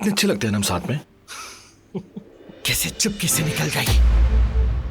कितने अच्छे लगते हैं हम साथ में। कैसे चुपके से निकल गई।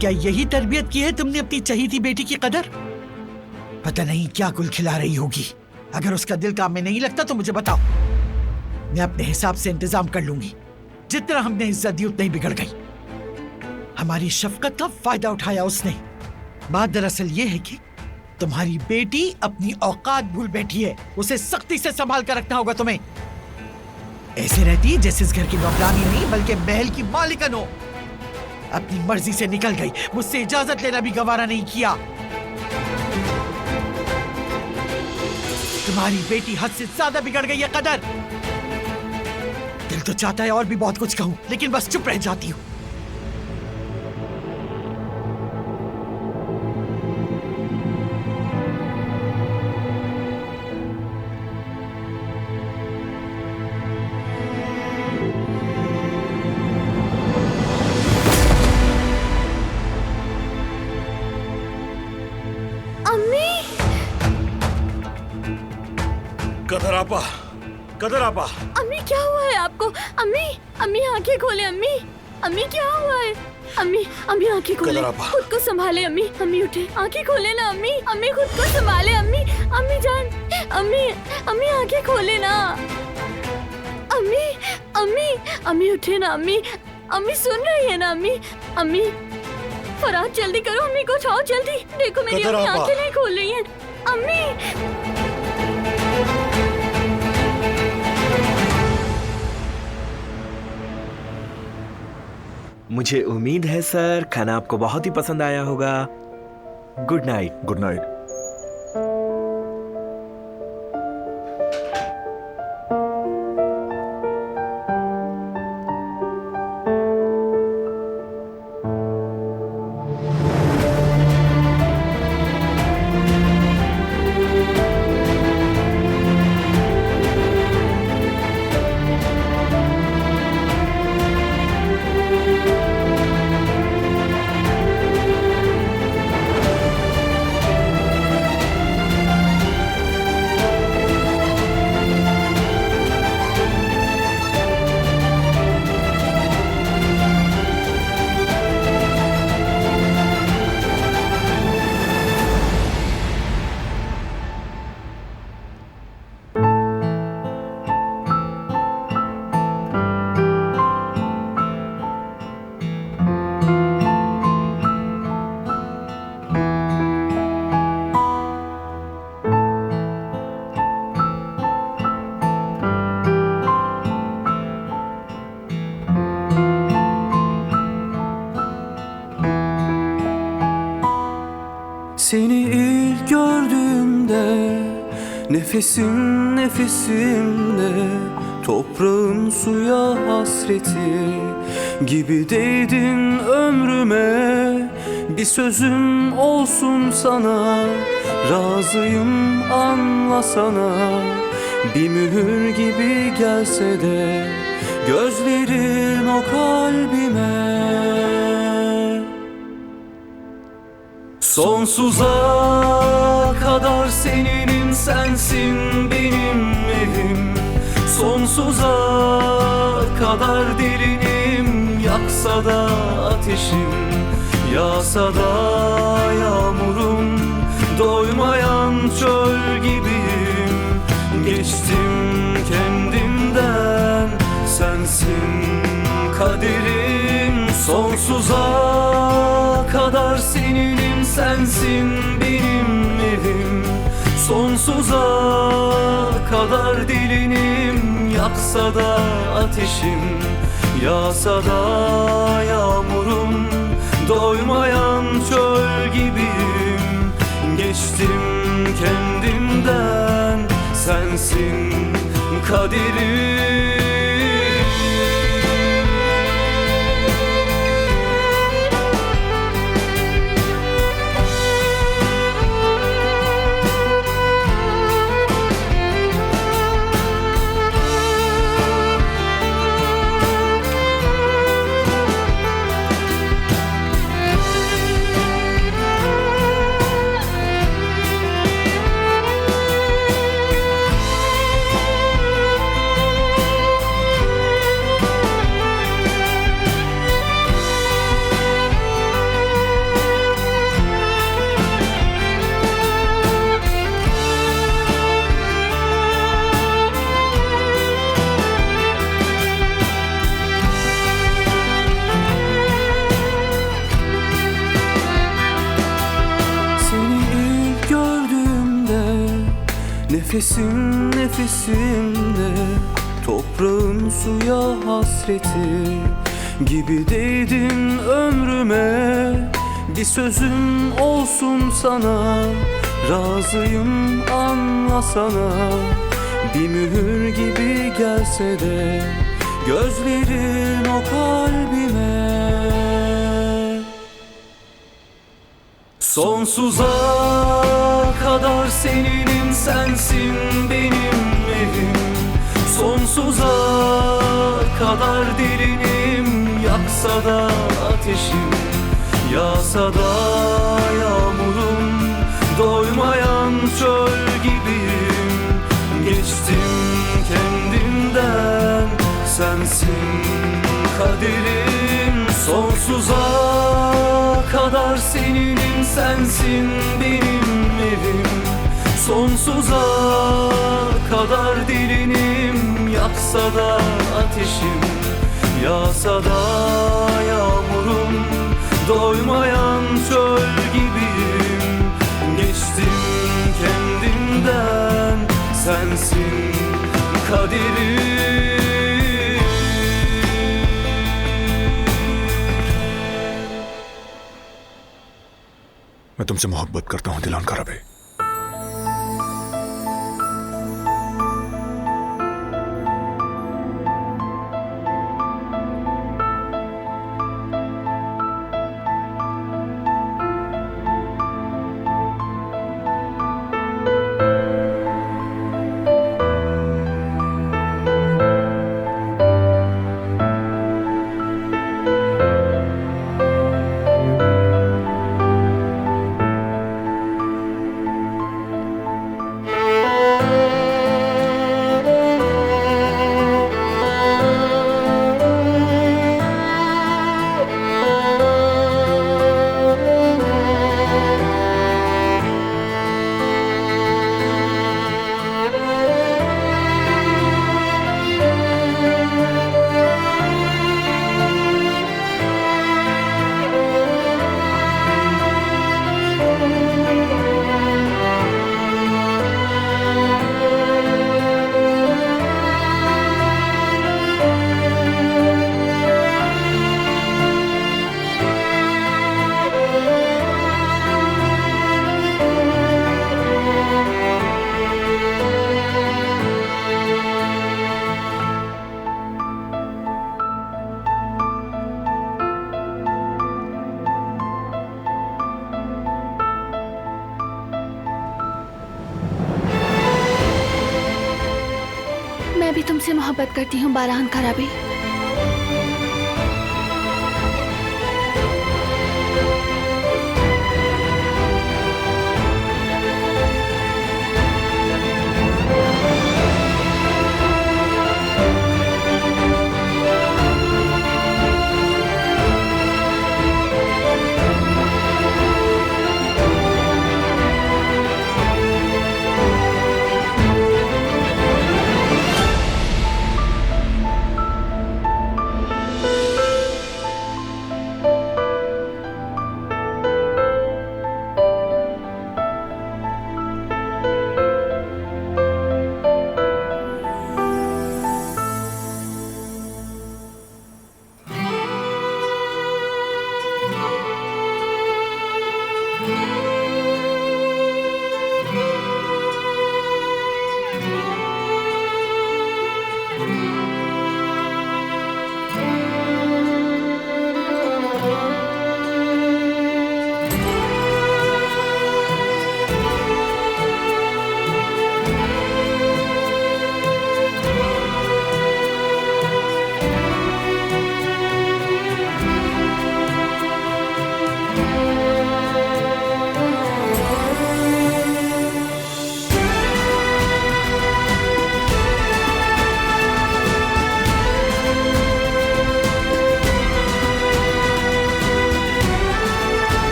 क्या यही तरबियत की है तुमने अपनी चहीती बेटी की कदर? पता नहीं क्या गुल खिला रही होगी। अगर उसका दिल काम में नहीं लगता तो मुझे बताओ, मैं अपने हिसाब से इंतजाम कर लूंगी। जितना हमने इज्जत दी उतना ही बिगड़ गई। हमारी शफकत का फायदा उठाया उसने। बात दरअसल ये है कि तुम्हारी बेटी अपनी औकात भूल बैठी है। उसे सख्ती से संभाल कर रखना होगा तुम्हें। ऐसे रहती जैसे इस घर की नौकरानी नहीं बल्कि महल की मालिकन हो। अपनी मर्जी से निकल गई, मुझसे इजाजत लेना भी गवारा नहीं किया। तुम्हारी बेटी हद से ज्यादा बिगड़ गई है कदर। दिल तो चाहता है और भी बहुत कुछ कहूं, लेकिन बस चुप रह जाती हूं। कदर आपा। अम्मी क्या हुआ है आपको? अम्मी अम्मी आंखें खोले। अम्मी अम्मी क्या हुआ है? अम्मी अम्मी आंखें खोले, खुद को संभाले। अम्मी अम्मी उठे, आंखें खोले ना। अम्मी अम्मी खुद को संभाले। अम्मी अम्मी जान, अम्मी अम्मी आंखें खोले ना। अम्मी अम्मी अम्मी उठे ना। अम्मी अम्मी सुन रही है ना? अम्मी अम्मी फराज जल्दी करो, अम्मी को उठाओ जल्दी। देखो मेरी अम्मी आंखें नहीं खोल रही हैं। अम्मी मुझे उम्मीद है सर खाना आपको बहुत ही पसंद आया होगा। Good night. Good night. Seni ilk gördüğümde nefesin nefesimde, toprağın suya hasreti gibi değdin ömrüme. Bir sözüm olsun sana, razıyım anlasana. Bir mühür gibi gelse de gözlerin o kalbime. Sonsuza kadar seninim, sensin benim evim. Sonsuza kadar derinim, yaksa da ateşim, yağsa da yağmurum. Doymayan çöl gibiyim, geçtim kendimden. Sensin kaderim, sonsuza kadar seninim, sensin benim evim. Sonsuza kadar delinim, yaksa da ateşim, yağsa da yağmurum. Doymayan çöl gibiyim, geçtim kendimden. Sensin kaderim. nefesin nefesimde, toprağın suya hasreti gibi değdin ömrüme. Bir sözüm olsun sana, razıyım anlasana. Bir mühür gibi gelse de gözlerin o kalbime. Sonsuza kadar seninim, sensin benim evim. Sonsuza kadar delinim, yaksa da ateşim, yağsa da yağmurum. Doymayan çöl gibiyim, geçtim kendimden. Sensin kaderim, sonsuza kadar seninim, sensin benim evim. Sonsuza kadar delinim, yaksa da ateşim, yağsa da yağmurum. Doymayan çöl gibiyim, geçtim kendimden. Sensin kaderim. मैं तुमसे मोहब्बत करता हूं दिलान कराबे। मैं भी तुमसे मोहब्बत करती हूँ बारहान खराबी।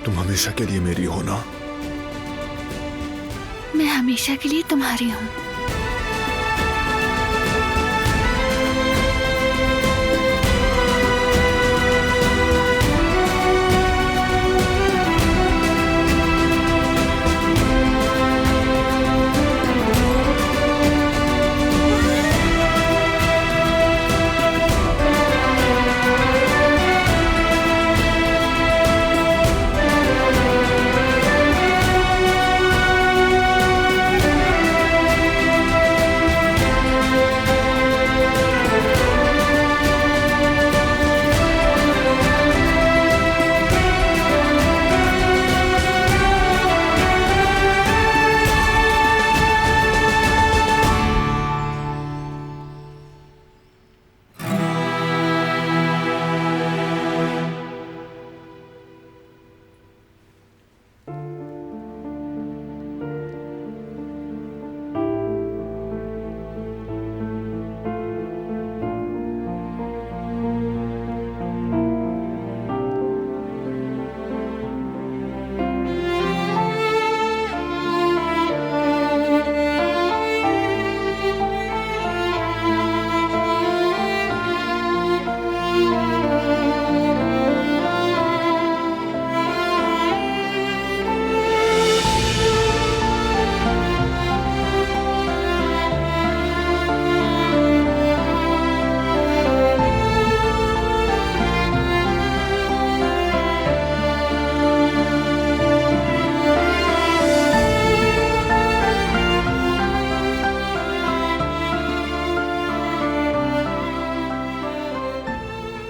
तुम हमेशा के लिए मेरी हो ना? मैं हमेशा के लिए तुम्हारी हूँ।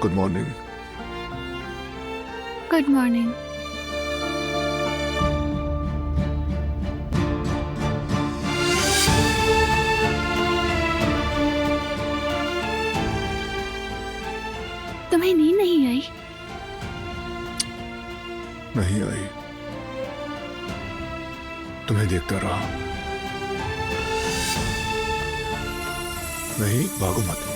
Good morning. Good morning. तुम्हें नींद नहीं आई? नहीं आई, तुम्हें देखता रहा। नहीं, भागो मत।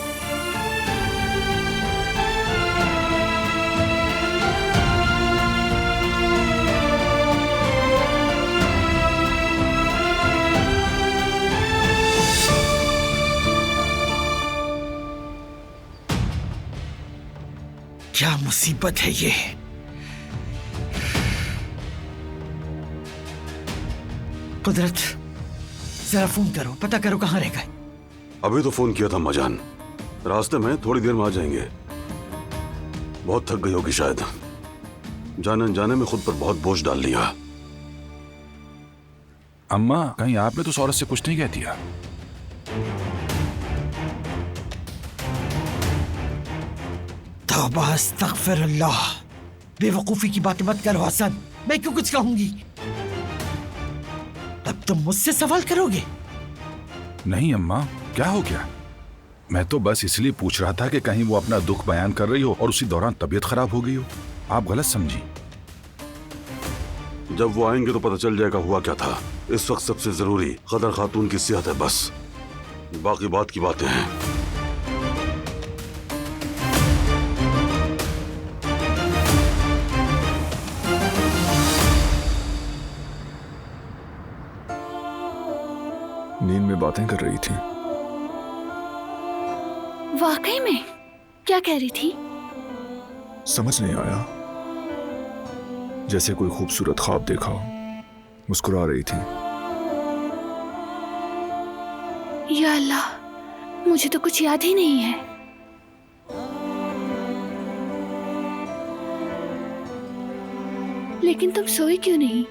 क्या मुसीबत है ये? कुदरत, जरा फोन करो, पता करो कहाँ रह गए। अभी तो फोन किया था मजान, रास्ते में, थोड़ी देर में आ जाएंगे। बहुत थक गई होगी शायद, जाने अनजाने में खुद पर बहुत बोझ डाल लिया। अम्मा, कहीं आपने तो सौरभ से कुछ नहीं कह दिया? तौबा अस्तगफिरुल्लाह, बेवकूफी की बातें मत करो हसन। मैं क्यों कुछ कहूंगी? तब तुम मुझसे सवाल करोगे? नहीं अम्मा, क्या हो गया? मैं तो बस इसलिए पूछ रहा था कि कहीं वो अपना दुख बयान कर रही हो और उसी दौरान तबीयत खराब हो गई हो। आप गलत समझी। जब वो आएंगे तो पता चल जाएगा हुआ क्या था। इस वक्त सबसे जरूरी कदर खातून की सेहत है, बस बाकी बात की बातें हैं। नींद में बातें कर रही थी। वाकई में? क्या कह रही थी? समझ नहीं आया, जैसे कोई खूबसूरत ख्वाब देखा हो। मुस्कुरा रही थी। या अल्लाह, मुझे तो कुछ याद ही नहीं है। लेकिन तुम सोए क्यों नहीं?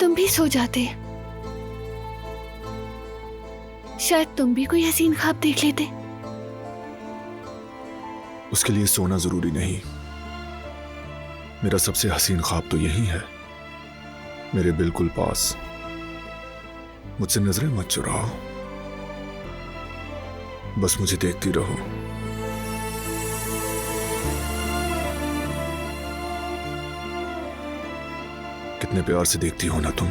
तुम भी सो जाते, शायद तुम भी कोई हसीन ख्वाब देख लेते। उसके लिए सोना जरूरी नहीं। मेरा सबसे हसीन ख्वाब तो यही है, मेरे बिल्कुल पास। मुझसे नजरें मत चुराओ, बस मुझे देखती रहो। कितने प्यार से देखती हो ना तुम,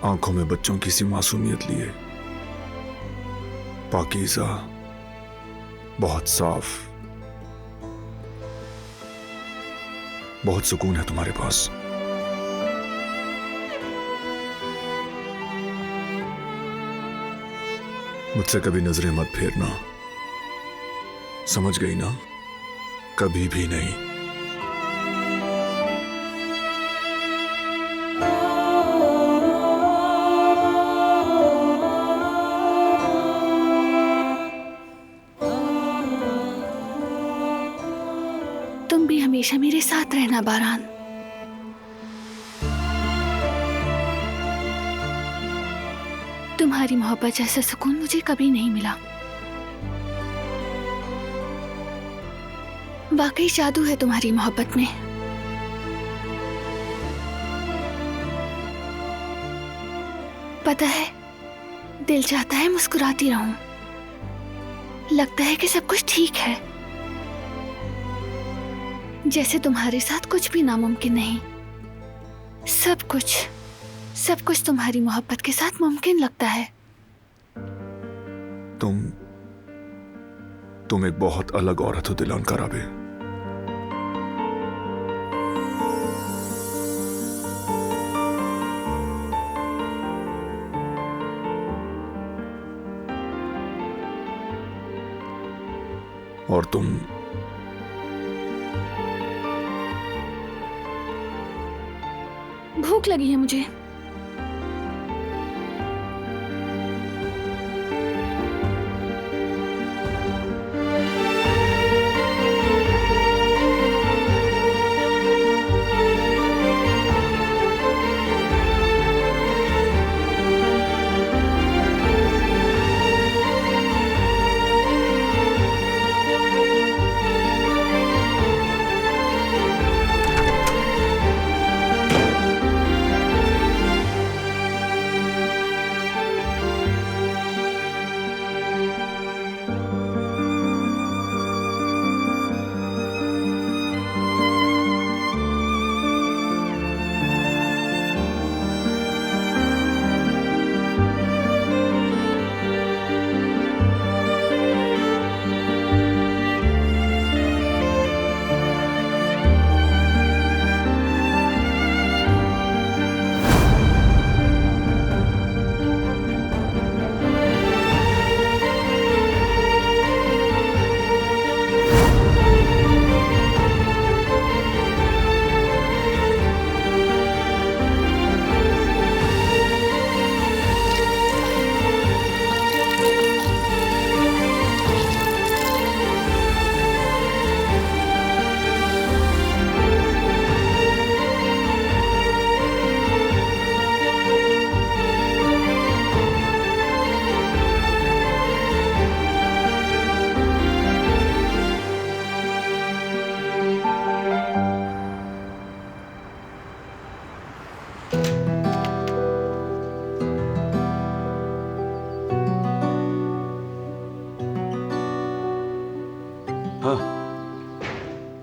आंखों में बच्चों की सी मासूमियत लिए। पाकीज़ा, बहुत साफ, बहुत सुकून है तुम्हारे पास। मुझसे कभी नजरें मत फेरना, समझ गई ना? कभी भी नहीं। तुम भी हमेशा मेरे साथ रहना बारान। तुम्हारी मोहब्बत जैसा सुकून मुझे कभी नहीं मिला। वाकई जादू है तुम्हारी मोहब्बत में। पता है, दिल चाहता है मुस्कुराती रहूं। लगता है कि सब कुछ ठीक है, जैसे तुम्हारे साथ कुछ भी नामुमकिन नहीं। सब कुछ तुम्हारी मोहब्बत के साथ मुमकिन लगता है। तुम एक बहुत अलग औरत हो दिलान कराबे। और तुम भूख लगी है मुझे।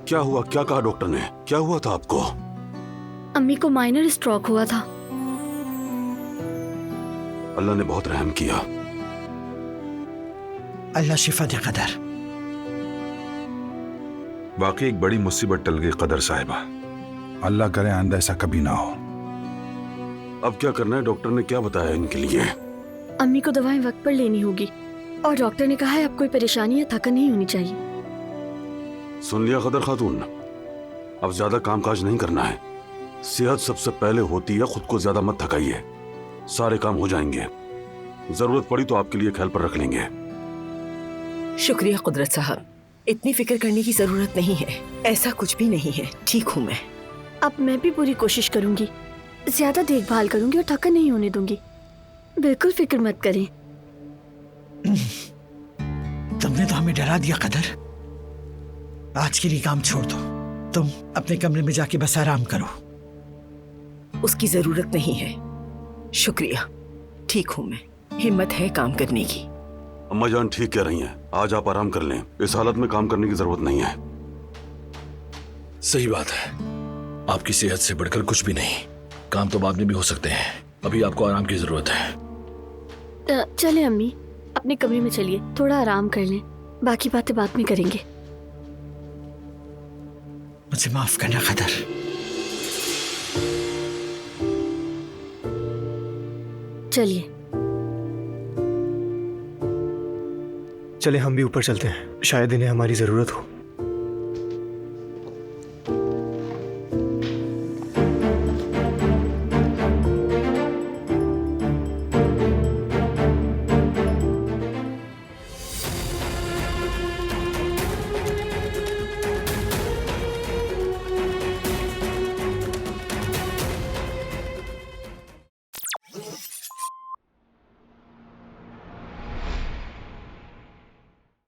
क्या हुआ? क्या कहा डॉक्टर ने? क्या हुआ था आपको? अम्मी को माइनर स्ट्रोक हुआ था। अल्लाह ने बहुत रहम किया। अल्लाह शिफा दे कदर। वाकई एक बड़ी मुसीबत टल गई कदर साहिबा। अल्लाह करे आइंदा ऐसा कभी ना हो। अब क्या करना है? डॉक्टर ने क्या बताया इनके लिए? अम्मी को दवाएं वक्त पर लेनी होगी और डॉक्टर ने कहा है अब कोई परेशानी या थकन नहीं होनी चाहिए। सुन लिया कदर खातून, अब ज्यादा कामकाज नहीं करना है। सेहत सबसे पहले होती है, खुद को ज्यादा मत थकाइए। सारे काम हो जाएंगे। जरूरत पड़ी तो आपके लिए ख्याल पर रख लेंगे। शुक्रिया कुदरत साहब, इतनी फिक्र करने की जरूरत नहीं है। ऐसा कुछ भी नहीं है, ठीक हूँ मैं। अब मैं भी पूरी कोशिश करूंगी, ज्यादा देखभाल करूंगी और थकन नहीं होने दूंगी। बिल्कुल फिक्र मत करें। तुमने तो हमें डरा दिया कदर। आज के लिए काम छोड़ दो, तुम अपने कमरे में जाके बस आराम करो। उसकी जरूरत नहीं है, शुक्रिया, ठीक हूँ मैं। हिम्मत है काम करने की। अम्मा जान ठीक कह रही हैं, आज आप आराम कर लें। इस हालत में काम करने की जरूरत नहीं है। सही बात है, आपकी सेहत से बढ़कर कुछ भी नहीं। काम तो बाद में भी हो सकते हैं, अभी आपको आराम की जरूरत है। चले अम्मी, अपने कमरे में चलिए, थोड़ा आराम कर लें, बाकी बातें बाद में करेंगे। मुझे माफ करना कदर। चलिए चले हम भी ऊपर चलते हैं, शायद इन्हें हमारी जरूरत हो।